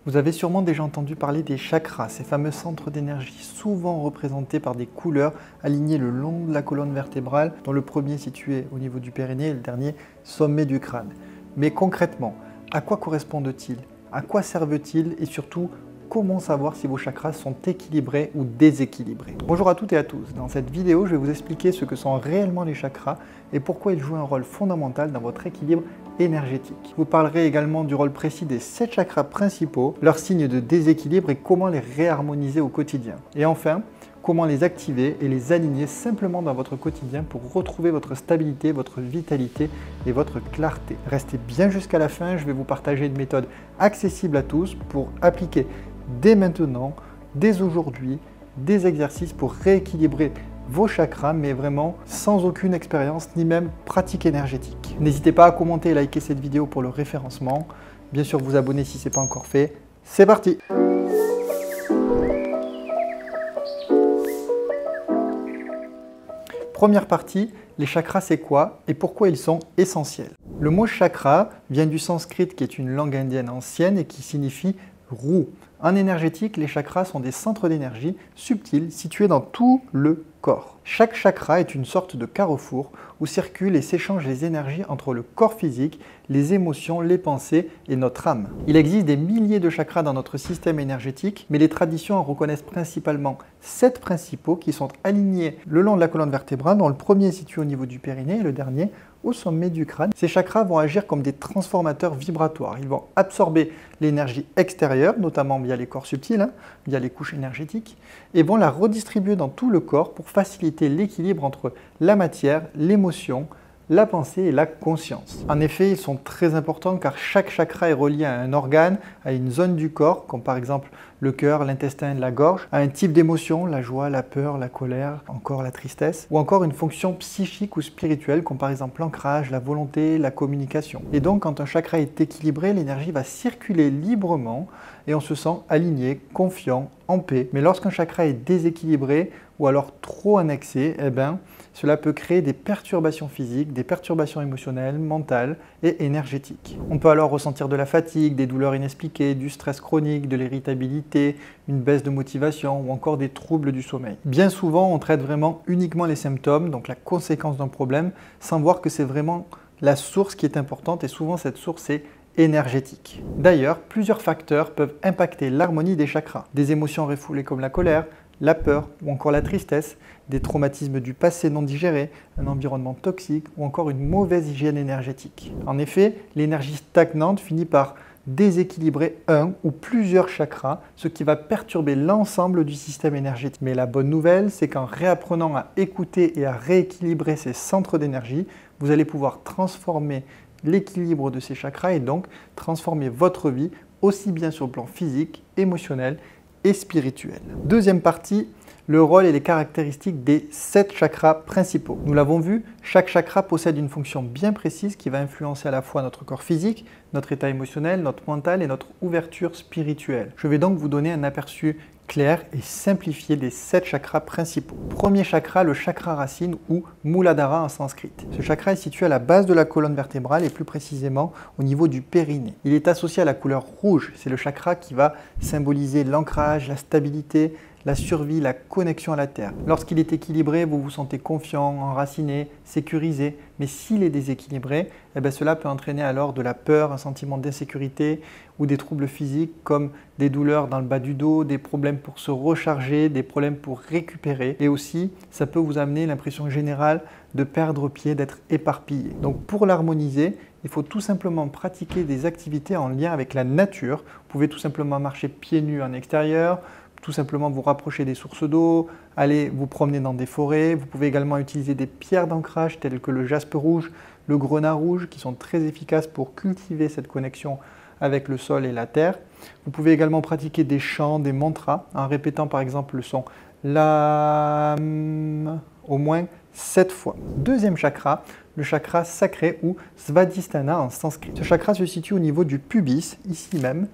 Vous avez sûrement déjà entendu parler des chakras, ces fameux centres d'énergie souvent représentés par des couleurs alignées le long de la colonne vertébrale, dont le premier situé au niveau du périnée et le dernier sommet du crâne. Mais concrètement, à quoi correspondent-ils? À quoi servent-ils? Et surtout, comment savoir si vos chakras sont équilibrés ou déséquilibrés? Bonjour à toutes et à tous. Dans cette vidéo, je vais vous expliquer ce que sont réellement les chakras et pourquoi ils jouent un rôle fondamental dans votre équilibre énergétique. Je vous parlerai également du rôle précis des 7 chakras principaux, leurs signes de déséquilibre et comment les réharmoniser au quotidien. Et enfin, comment les activer et les aligner simplement dans votre quotidien pour retrouver votre stabilité, votre vitalité et votre clarté. Restez bien jusqu'à la fin, je vais vous partager une méthode accessible à tous pour appliquer dès maintenant, dès aujourd'hui, des exercices pour rééquilibrer vos chakras, mais vraiment sans aucune expérience ni même pratique énergétique. N'hésitez pas à commenter et liker cette vidéo pour le référencement. Bien sûr, vous abonner si ce n'est pas encore fait. C'est parti! Première partie, les chakras c'est quoi et pourquoi ils sont essentiels? Le mot chakra vient du sanskrit qui est une langue indienne ancienne et qui signifie roue. En énergétique, les chakras sont des centres d'énergie subtils situés dans tout le corps. Chaque chakra est une sorte de carrefour où circulent et s'échangent les énergies entre le corps physique, les émotions, les pensées et notre âme. Il existe des milliers de chakras dans notre système énergétique, mais les traditions en reconnaissent principalement 7 principaux qui sont alignés le long de la colonne vertébrale, dont le premier est situé au niveau du périnée et le dernier au sommet du crâne. Ces chakras vont agir comme des transformateurs vibratoires. Ils vont absorber l'énergie extérieure, notamment via les corps subtils, via les couches énergétiques, et vont la redistribuer dans tout le corps pour faciliter l'équilibre entre la matière, l'émotion, la pensée et la conscience. En effet, ils sont très importants car chaque chakra est relié à un organe, à une zone du corps, comme par exemple le cœur, l'intestin, la gorge, à un type d'émotion, la joie, la peur, la colère, encore la tristesse, ou encore une fonction psychique ou spirituelle, comme par exemple l'ancrage, la volonté, la communication. Et donc, quand un chakra est équilibré, l'énergie va circuler librement et on se sent aligné, confiant, en paix. Mais lorsqu'un chakra est déséquilibré ou alors trop annexé, cela peut créer des perturbations physiques, des perturbations émotionnelles, mentales et énergétiques. On peut alors ressentir de la fatigue, des douleurs inexpliquées, du stress chronique, de l'irritabilité, une baisse de motivation ou encore des troubles du sommeil. Bien souvent, on traite vraiment uniquement les symptômes, donc la conséquence d'un problème, sans voir que c'est vraiment la source qui est importante et souvent cette source est énergétique. D'ailleurs, plusieurs facteurs peuvent impacter l'harmonie des chakras. Des émotions refoulées comme la colère, la peur ou encore la tristesse, des traumatismes du passé non digérés, un environnement toxique ou encore une mauvaise hygiène énergétique. En effet, l'énergie stagnante finit par déséquilibrer un ou plusieurs chakras, ce qui va perturber l'ensemble du système énergétique. Mais la bonne nouvelle, c'est qu'en réapprenant à écouter et à rééquilibrer ces centres d'énergie, vous allez pouvoir transformer l'équilibre de ces chakras et donc transformer votre vie aussi bien sur le plan physique, émotionnel et spirituel. Deuxième partie, le rôle et les caractéristiques des 7 chakras principaux. Nous l'avons vu, chaque chakra possède une fonction bien précise qui va influencer à la fois notre corps physique, notre état émotionnel, notre mental et notre ouverture spirituelle. Je vais donc vous donner un aperçu clair et simplifié des 7 chakras principaux. Premier chakra, le chakra racine ou Muladhara en sanskrit. Ce chakra est situé à la base de la colonne vertébrale et plus précisément au niveau du périnée. Il est associé à la couleur rouge. C'est le chakra qui va symboliser l'ancrage, la stabilité, la survie, la connexion à la terre. Lorsqu'il est équilibré, vous vous sentez confiant, enraciné, sécurisé. Mais s'il est déséquilibré, cela peut entraîner alors de la peur, un sentiment d'insécurité ou des troubles physiques comme des douleurs dans le bas du dos, des problèmes pour se recharger, des problèmes pour récupérer. Et aussi, ça peut vous amener l'impression générale de perdre pied, d'être éparpillé. Donc pour l'harmoniser, il faut tout simplement pratiquer des activités en lien avec la nature. Vous pouvez tout simplement marcher pieds nus en extérieur, tout simplement vous rapprocher des sources d'eau, aller vous promener dans des forêts. Vous pouvez également utiliser des pierres d'ancrage telles que le jaspe rouge, le grenat rouge qui sont très efficaces pour cultiver cette connexion avec le sol et la terre. Vous pouvez également pratiquer des chants, des mantras en répétant par exemple le son LAM au moins 7 fois. Deuxième chakra, le chakra sacré ou Svadhisthana en sanskrit. Ce chakra se situe au niveau du pubis, ici même,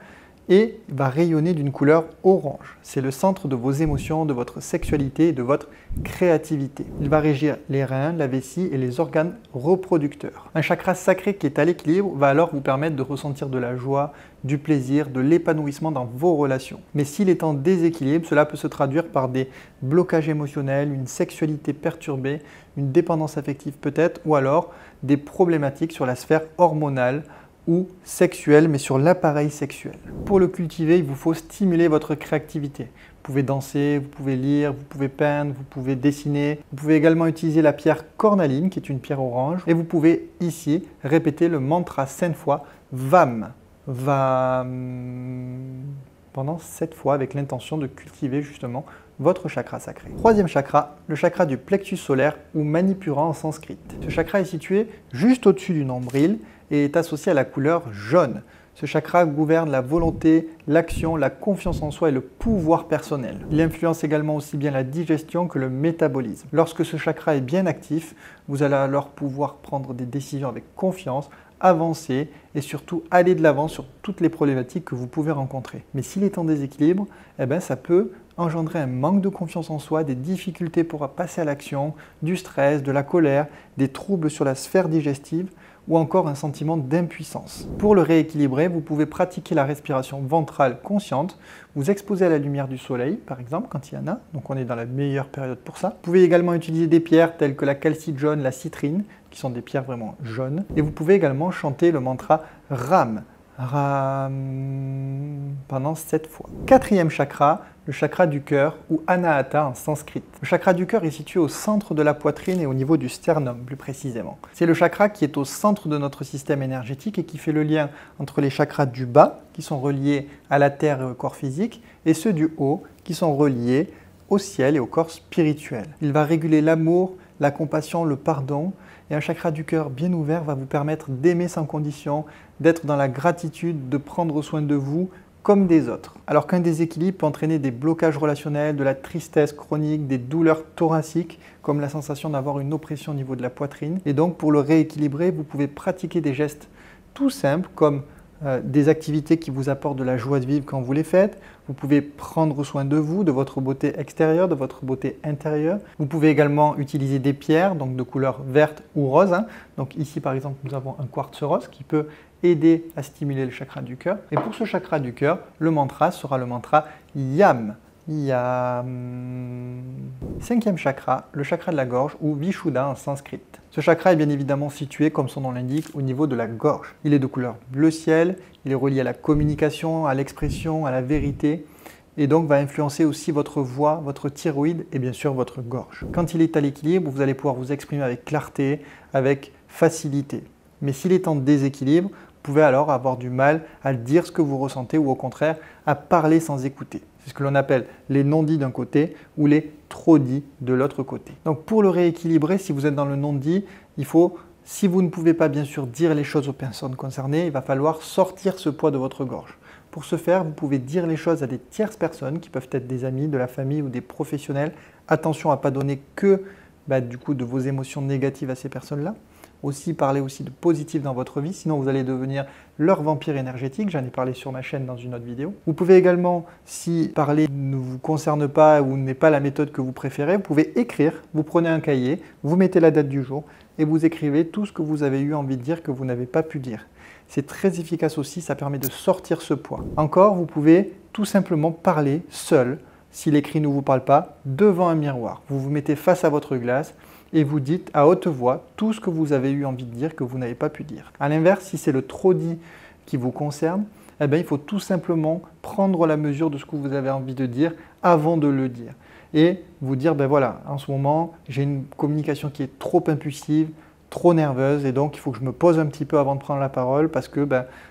et va rayonner d'une couleur orange. C'est le centre de vos émotions, de votre sexualité et de votre créativité. Il va régir les reins, la vessie et les organes reproducteurs. Un chakra sacré qui est à l'équilibre va alors vous permettre de ressentir de la joie, du plaisir, de l'épanouissement dans vos relations. Mais s'il est en déséquilibre, cela peut se traduire par des blocages émotionnels, une sexualité perturbée, une dépendance affective peut-être, ou alors des problématiques sur la sphère hormonale ou sexuelle, mais sur l'appareil sexuel. Pour le cultiver, il vous faut stimuler votre créativité. Vous pouvez danser, vous pouvez lire, vous pouvez peindre, vous pouvez dessiner. Vous pouvez également utiliser la pierre cornaline, qui est une pierre orange. Et vous pouvez ici répéter le mantra 5 fois VAM. VAM pendant 7 fois avec l'intention de cultiver justement votre chakra sacré. Troisième chakra, le chakra du plexus solaire ou manipura en sanskrit. Ce chakra est situé juste au-dessus du nombril et est associé à la couleur jaune. Ce chakra gouverne la volonté, l'action, la confiance en soi et le pouvoir personnel. Il influence également aussi bien la digestion que le métabolisme. Lorsque ce chakra est bien actif, vous allez alors pouvoir prendre des décisions avec confiance, avancer et surtout aller de l'avant sur toutes les problématiques que vous pouvez rencontrer. Mais s'il est en déséquilibre, ça peut engendrer un manque de confiance en soi, des difficultés pour passer à l'action, du stress, de la colère, des troubles sur la sphère digestive ou encore un sentiment d'impuissance. Pour le rééquilibrer, vous pouvez pratiquer la respiration ventrale consciente, vous exposer à la lumière du soleil, par exemple, quand il y en a, donc on est dans la meilleure période pour ça. Vous pouvez également utiliser des pierres telles que la calcite jaune, la citrine, qui sont des pierres vraiment jaunes. Et vous pouvez également chanter le mantra RAM, RAM, pendant 7 fois. Quatrième chakra, le chakra du cœur ou Anahata en sanskrit. Le chakra du cœur est situé au centre de la poitrine et au niveau du sternum plus précisément. C'est le chakra qui est au centre de notre système énergétique et qui fait le lien entre les chakras du bas qui sont reliés à la terre et au corps physique et ceux du haut qui sont reliés au ciel et au corps spirituel. Il va réguler l'amour, la compassion, le pardon. Et un chakra du cœur bien ouvert va vous permettre d'aimer sans condition, d'être dans la gratitude, de prendre soin de vous comme des autres. Alors qu'un déséquilibre peut entraîner des blocages relationnels, de la tristesse chronique, des douleurs thoraciques, comme la sensation d'avoir une oppression au niveau de la poitrine. Et donc pour le rééquilibrer, vous pouvez pratiquer des gestes tout simples comme des activités qui vous apportent de la joie de vivre quand vous les faites. Vous pouvez prendre soin de vous, de votre beauté extérieure, de votre beauté intérieure. Vous pouvez également utiliser des pierres, donc de couleur verte ou rose. Donc ici par exemple, nous avons un quartz rose qui peut aider à stimuler le chakra du cœur. Et pour ce chakra du cœur, le mantra sera le mantra YAM. YAM. Cinquième chakra, le chakra de la gorge ou Vishuddha en sanskrit. Ce chakra est bien évidemment situé, comme son nom l'indique, au niveau de la gorge. Il est de couleur bleu ciel, il est relié à la communication, à l'expression, à la vérité, et donc va influencer aussi votre voix, votre thyroïde et bien sûr votre gorge. Quand il est à l'équilibre, vous allez pouvoir vous exprimer avec clarté, avec facilité. Mais s'il est en déséquilibre, vous pouvez alors avoir du mal à dire ce que vous ressentez ou au contraire à parler sans écouter. C'est ce que l'on appelle les non-dits d'un côté ou les trop-dits de l'autre côté. Donc pour le rééquilibrer, si vous êtes dans le non-dit, il faut, si vous ne pouvez pas bien sûr dire les choses aux personnes concernées, il va falloir sortir ce poids de votre gorge. Pour ce faire, vous pouvez dire les choses à des tierces personnes qui peuvent être des amis, de la famille ou des professionnels. Attention à ne pas donner que du coup, de vos émotions négatives à ces personnes-là. Aussi, parler aussi de positif dans votre vie, sinon vous allez devenir leur vampire énergétique. J'en ai parlé sur ma chaîne dans une autre vidéo. Vous pouvez également, si parler ne vous concerne pas ou n'est pas la méthode que vous préférez, vous pouvez écrire. Vous prenez un cahier, vous mettez la date du jour et vous écrivez tout ce que vous avez eu envie de dire que vous n'avez pas pu dire. C'est très efficace aussi, ça permet de sortir ce poids. Encore, vous pouvez tout simplement parler seul, si l'écrit ne vous parle pas, devant un miroir. Vous vous mettez face à votre glace et vous dites à haute voix tout ce que vous avez eu envie de dire que vous n'avez pas pu dire. A l'inverse, si c'est le trop dit qui vous concerne, il faut tout simplement prendre la mesure de ce que vous avez envie de dire avant de le dire. Et vous dire, voilà, en ce moment, j'ai une communication qui est trop impulsive, trop nerveuse et donc il faut que je me pose un petit peu avant de prendre la parole parce que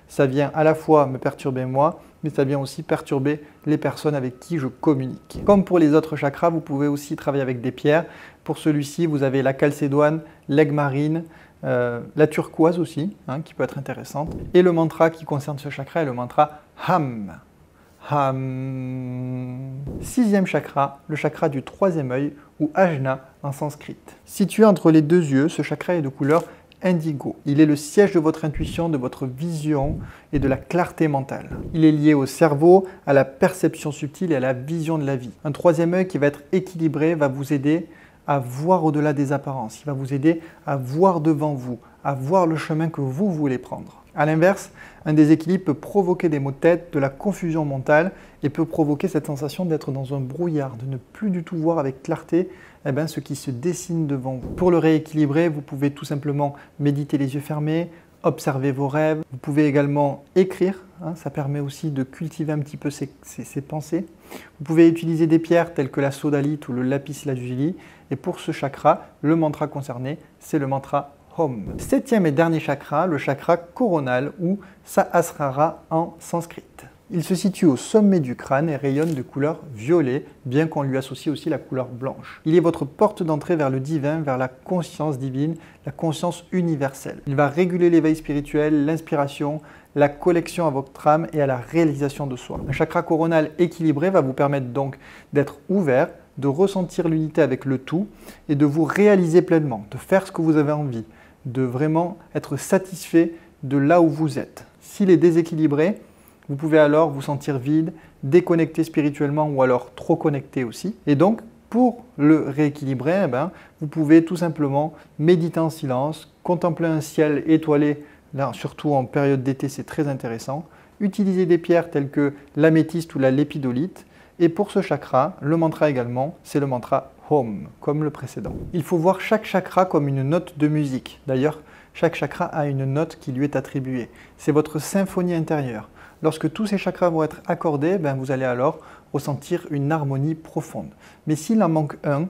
ça vient à la fois me perturber moi, mais ça vient aussi perturber les personnes avec qui je communique. Comme pour les autres chakras, vous pouvez aussi travailler avec des pierres. Pour celui-ci, vous avez la calcédoine, l'aigle marine, la turquoise aussi, qui peut être intéressante. Et le mantra qui concerne ce chakra est le mantra HAM. HAM. Sixième chakra, le chakra du troisième œil ou Ajna en sanskrit. Situé entre les deux yeux, ce chakra est de couleur indigo. Il est le siège de votre intuition, de votre vision et de la clarté mentale. Il est lié au cerveau, à la perception subtile et à la vision de la vie. Un troisième œil qui va être équilibré va vous aider à voir au-delà des apparences. Il va vous aider à voir devant vous, à voir le chemin que vous voulez prendre. A l'inverse, un déséquilibre peut provoquer des maux de tête, de la confusion mentale et peut provoquer cette sensation d'être dans un brouillard, de ne plus du tout voir avec clarté ce qui se dessine devant vous. Pour le rééquilibrer, vous pouvez tout simplement méditer les yeux fermés, observer vos rêves. Vous pouvez également écrire, ça permet aussi de cultiver un petit peu ses pensées. Vous pouvez utiliser des pierres telles que la sodalite ou le lapis lazuli. Et pour ce chakra, le mantra concerné, c'est le mantra Om. Septième et dernier chakra, le chakra coronal ou Sahasrara en sanskrit. Il se situe au sommet du crâne et rayonne de couleur violet, bien qu'on lui associe aussi la couleur blanche. Il est votre porte d'entrée vers le divin, vers la conscience divine, la conscience universelle. Il va réguler l'éveil spirituel, l'inspiration, la connexion à votre âme et à la réalisation de soi. Un chakra coronal équilibré va vous permettre donc d'être ouvert, de ressentir l'unité avec le tout et de vous réaliser pleinement, de faire ce que vous avez envie, de vraiment être satisfait de là où vous êtes. S'il est déséquilibré, vous pouvez alors vous sentir vide, déconnecté spirituellement ou alors trop connecté aussi. Et donc, pour le rééquilibrer, vous pouvez tout simplement méditer en silence, contempler un ciel étoilé, là, surtout en période d'été, c'est très intéressant. Utiliser des pierres telles que l'améthyste ou la lépidolite. Et pour ce chakra, le mantra également, c'est le mantra Om, comme le précédent. Il faut voir chaque chakra comme une note de musique. D'ailleurs, chaque chakra a une note qui lui est attribuée. C'est votre symphonie intérieure. Lorsque tous ces chakras vont être accordés, vous allez alors ressentir une harmonie profonde. Mais s'il en manque un,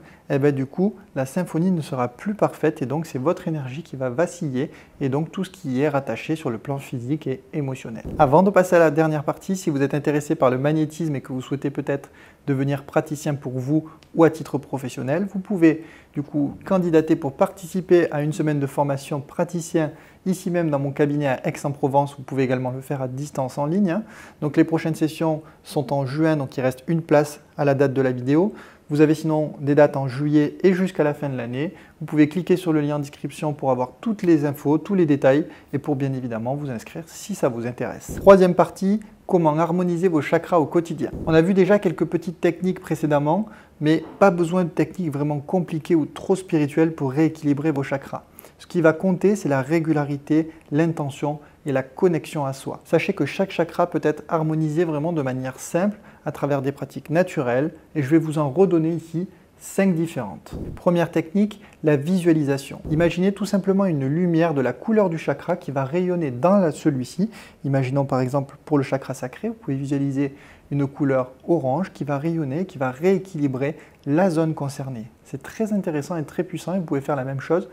du coup, la symphonie ne sera plus parfaite et donc c'est votre énergie qui va vaciller et donc tout ce qui est rattaché sur le plan physique et émotionnel. Avant de passer à la dernière partie, si vous êtes intéressé par le magnétisme et que vous souhaitez peut-être devenir praticien pour vous ou à titre professionnel, vous pouvez du coup candidater pour participer à une semaine de formation praticien ici même dans mon cabinet à Aix-en-Provence. Vous pouvez également le faire à distance en ligne. Donc les prochaines sessions sont en juin, donc il reste une place à la date de la vidéo. Vous avez sinon des dates en juillet et jusqu'à la fin de l'année. Vous pouvez cliquer sur le lien en description pour avoir toutes les infos, tous les détails et pour bien évidemment vous inscrire si ça vous intéresse. Troisième partie, comment harmoniser vos chakras au quotidien. On a vu déjà quelques petites techniques précédemment, mais pas besoin de techniques vraiment compliquées ou trop spirituelles pour rééquilibrer vos chakras. Ce qui va compter, c'est la régularité, l'intention et la connexion à soi. Sachez que chaque chakra peut être harmonisé vraiment de manière simple à travers des pratiques naturelles et je vais vous en redonner ici 5 différentes. Première technique, la visualisation. Imaginez tout simplement une lumière de la couleur du chakra qui va rayonner dans celui-ci. Imaginons par exemple pour le chakra sacré, vous pouvez visualiser une couleur orange qui va rayonner, qui va rééquilibrer la zone concernée. C'est très intéressant et très puissant et vous pouvez faire la même chose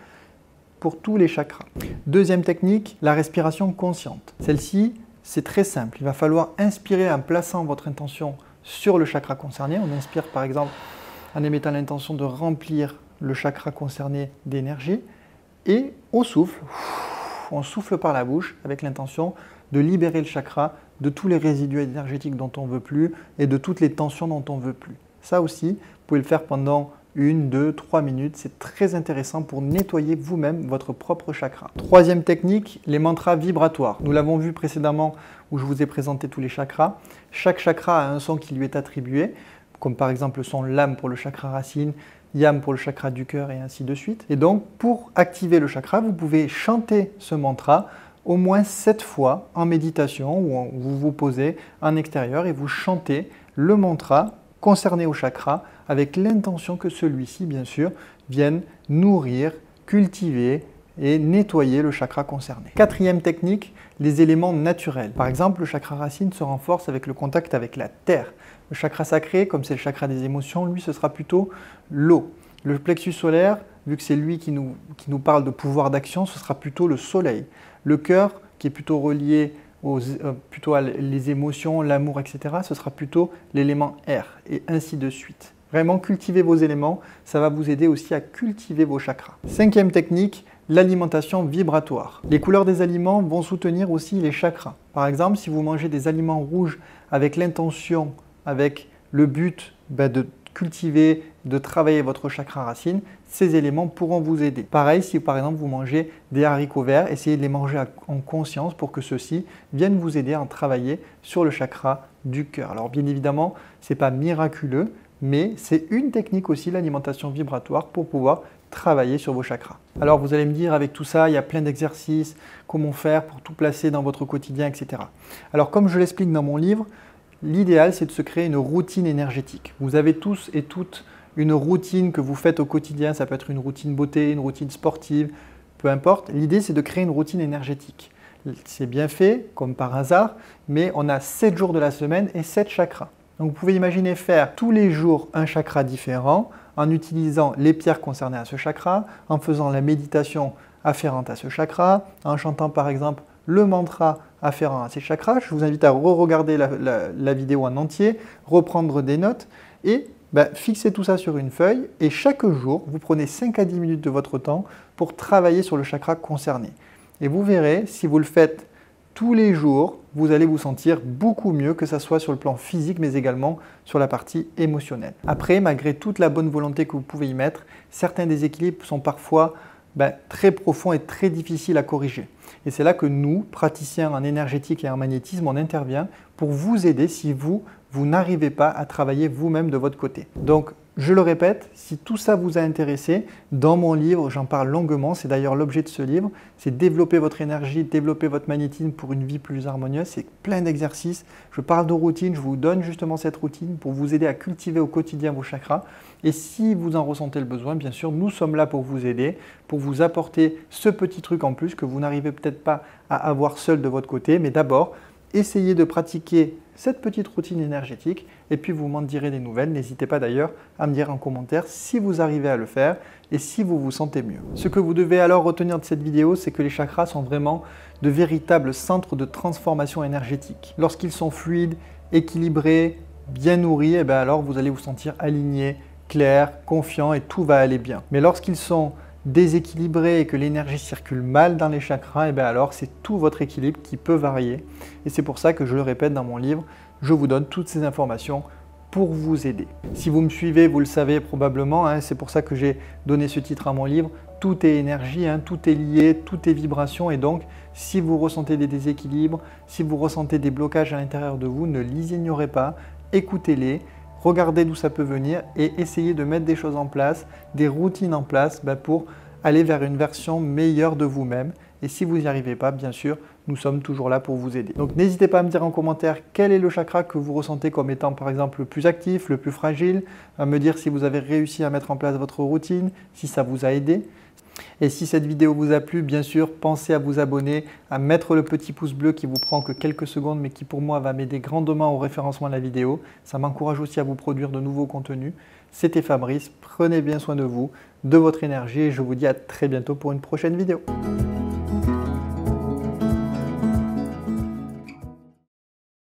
pour tous les chakras. Deuxième technique, la respiration consciente. Celle-ci, c'est très simple. Il va falloir inspirer en plaçant votre intention sur le chakra concerné. On inspire par exemple en émettant l'intention de remplir le chakra concerné d'énergie et on souffle par la bouche avec l'intention de libérer le chakra de tous les résidus énergétiques dont on ne veut plus et de toutes les tensions dont on ne veut plus. Ça aussi, vous pouvez le faire pendant 1, 2, 3 minutes. C'est très intéressant pour nettoyer vous-même votre propre chakra. Troisième technique, les mantras vibratoires. Nous l'avons vu précédemment où je vous ai présenté tous les chakras. Chaque chakra a un son qui lui est attribué, comme par exemple le son Lam pour le chakra racine, Yam pour le chakra du cœur et ainsi de suite. Et donc, pour activer le chakra, vous pouvez chanter ce mantra au moins 7 fois en méditation où vous vous posez en extérieur et vous chantez le mantra concerné au chakra avec l'intention que celui-ci, bien sûr, vienne nourrir, cultiver et nettoyer le chakra concerné. Quatrième technique, les éléments naturels. Par exemple, le chakra racine se renforce avec le contact avec la terre. Le chakra sacré, comme c'est le chakra des émotions, lui, ce sera plutôt l'eau. Le plexus solaire, vu que c'est lui qui nous parle de pouvoir d'action, ce sera plutôt le soleil. Le cœur, qui est plutôt relié plutôt à les émotions, l'amour, etc., ce sera plutôt l'élément air, et ainsi de suite. Vraiment, cultivez vos éléments, ça va vous aider aussi à cultiver vos chakras. Cinquième technique, l'alimentation vibratoire. Les couleurs des aliments vont soutenir aussi les chakras. Par exemple, si vous mangez des aliments rouges avec l'intention, avec le but cultiver, de travailler votre chakra racine, ces éléments pourront vous aider. Pareil, si par exemple vous mangez des haricots verts, essayez de les manger en conscience pour que ceux-ci viennent vous aider à travailler sur le chakra du cœur. Alors bien évidemment, ce n'est pas miraculeux, mais c'est une technique aussi, l'alimentation vibratoire, pour pouvoir travailler sur vos chakras. Alors vous allez me dire, avec tout ça, il y a plein d'exercices, comment faire pour tout placer dans votre quotidien, etc. Alors comme je l'explique dans mon livre, l'idéal c'est de se créer une routine énergétique. Vous avez tous et toutes une routine que vous faites au quotidien, ça peut être une routine beauté, une routine sportive, peu importe. L'idée c'est de créer une routine énergétique. C'est bien fait, comme par hasard, mais on a 7 jours de la semaine et 7 chakras. Donc vous pouvez imaginer faire tous les jours un chakra différent en utilisant les pierres concernées à ce chakra, en faisant la méditation afférente à ce chakra, en chantant par exemple le mantra afférent à ces chakras. Je vous invite à re-regarder la vidéo en entier, reprendre des notes et fixer tout ça sur une feuille et chaque jour, vous prenez 5 à 10 minutes de votre temps pour travailler sur le chakra concerné. Et vous verrez, si vous le faites tous les jours, vous allez vous sentir beaucoup mieux, que ce soit sur le plan physique, mais également sur la partie émotionnelle. Après, malgré toute la bonne volonté que vous pouvez y mettre, certains déséquilibres sont parfois très profonds et très difficiles à corriger. Et c'est là que nous, praticiens en énergétique et en magnétisme, on intervient pour vous aider si vous n'arrivez pas à travailler vous-même de votre côté. Donc, je le répète, si tout ça vous a intéressé, dans mon livre, j'en parle longuement, c'est d'ailleurs l'objet de ce livre, c'est développer votre énergie, développer votre magnétisme pour une vie plus harmonieuse, c'est plein d'exercices, je parle de routine, je vous donne justement cette routine pour vous aider à cultiver au quotidien vos chakras et si vous en ressentez le besoin, bien sûr, nous sommes là pour vous aider, pour vous apporter ce petit truc en plus que vous n'arrivez peut-être pas à avoir seul de votre côté, mais d'abord, essayez de pratiquer cette petite routine énergétique et puis vous m'en direz des nouvelles. N'hésitez pas d'ailleurs à me dire en commentaire si vous arrivez à le faire et si vous vous sentez mieux. Ce que vous devez alors retenir de cette vidéo, c'est que les chakras sont vraiment de véritables centres de transformation énergétique. Lorsqu'ils sont fluides, équilibrés, bien nourris, alors vous allez vous sentir aligné, clair, confiant et tout va aller bien. Mais lorsqu'ils sont déséquilibré et que l'énergie circule mal dans les chakras, alors c'est tout votre équilibre qui peut varier. Et c'est pour ça que je le répète dans mon livre, je vous donne toutes ces informations pour vous aider. Si vous me suivez, vous le savez probablement, c'est pour ça que j'ai donné ce titre à mon livre. Tout est énergie, tout est lié, tout est vibration et donc si vous ressentez des déséquilibres, si vous ressentez des blocages à l'intérieur de vous, ne les ignorez pas, écoutez-les. Regardez d'où ça peut venir et essayez de mettre des choses en place, des routines en place pour aller vers une version meilleure de vous-même. Et si vous n'y arrivez pas, bien sûr, nous sommes toujours là pour vous aider. Donc n'hésitez pas à me dire en commentaire quel est le chakra que vous ressentez comme étant par exemple le plus actif, le plus fragile, à me dire si vous avez réussi à mettre en place votre routine, si ça vous a aidé. Et si cette vidéo vous a plu, bien sûr, pensez à vous abonner, à mettre le petit pouce bleu qui vous prend que quelques secondes, mais qui pour moi va m'aider grandement au référencement de la vidéo. Ça m'encourage aussi à vous produire de nouveaux contenus. C'était Fabrice, prenez bien soin de vous, de votre énergie et je vous dis à très bientôt pour une prochaine vidéo.